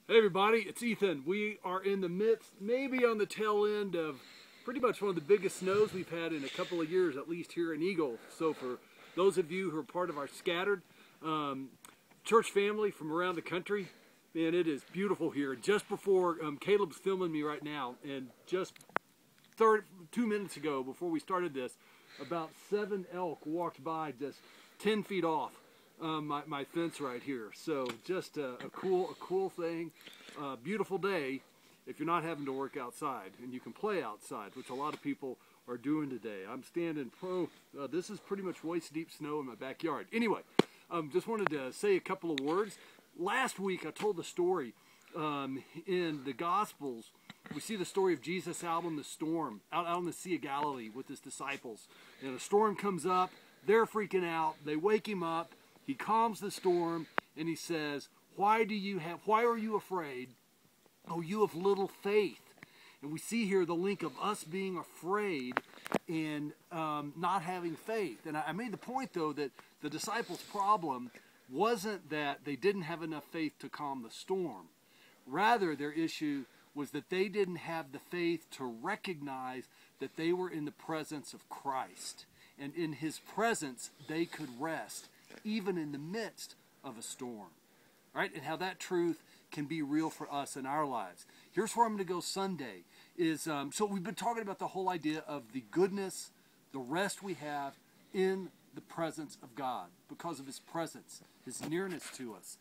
Hey everybody, it's Ethan. We are in the midst, maybe on the tail end of pretty much one of the biggest snows we've had in a couple of years, at least here in Eagle. So for those of you who are part of our scattered church family from around the country, man, it is beautiful here. Just before Caleb's filming me right now, and just 2 minutes ago, before we started this, about 7 elk walked by just 10 feet off my fence right here. So just a cool thing. Beautiful day if you're not having to work outside and you can play outside, which a lot of people are doing today. I'm standing this is pretty much waist deep snow in my backyard. Anyway, just wanted to say a couple of words. Last week I told the story in the Gospels. We see the story of Jesus out on the storm, out on the Sea of Galilee with his disciples. And a storm comes up, they're freaking out, they wake him up, he calms the storm, and he says, why are you afraid, oh you of little faith? And we see here the link of us being afraid and not having faith. And I made the point, though, that the disciples' problem wasn't that they didn't have enough faith to calm the storm. Rather, their issue was that they didn't have the faith to recognize that they were in the presence of Christ. And in his presence, they could rest, even in the midst of a storm. Right? And how that truth can be real for us in our lives. Here's where I'm going to go Sunday. So we've been talking about the whole idea of the goodness, the rest we have in the presence of God, because of his presence, his nearness to us,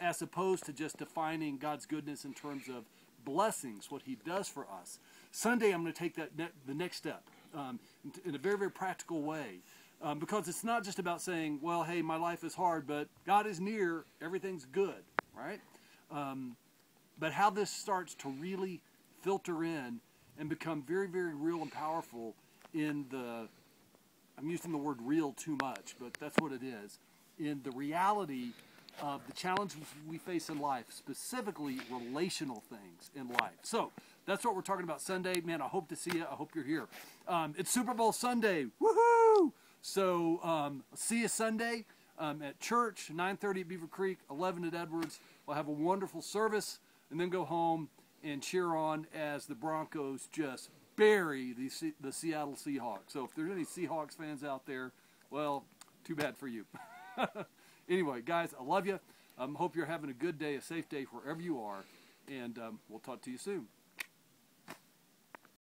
as opposed to just defining God's goodness in terms of blessings, what he does for us. Sunday, I'm going to take that the next step in a very, very practical way. Because it's not just about saying, well, hey, my life is hard, but God is near, everything's good, right? But how this starts to really filter in and become very, very real and powerful in I'm using the word real too much, but that's what it is, in the reality of the challenges we face in life, specifically relational things in life. So that's what we're talking about Sunday. Man, I hope to see you. I hope you're here. It's Super Bowl Sunday. Woohoo! So see you Sunday at church, 9:30 at Beaver Creek, 11 at Edwards. We'll have a wonderful service and then go home and cheer on as the Broncos just bury the Seattle Seahawks. So if there's any Seahawks fans out there, well, too bad for you. Anyway, guys, I love you. Hope you're having a good day, a safe day wherever you are, and we'll talk to you soon.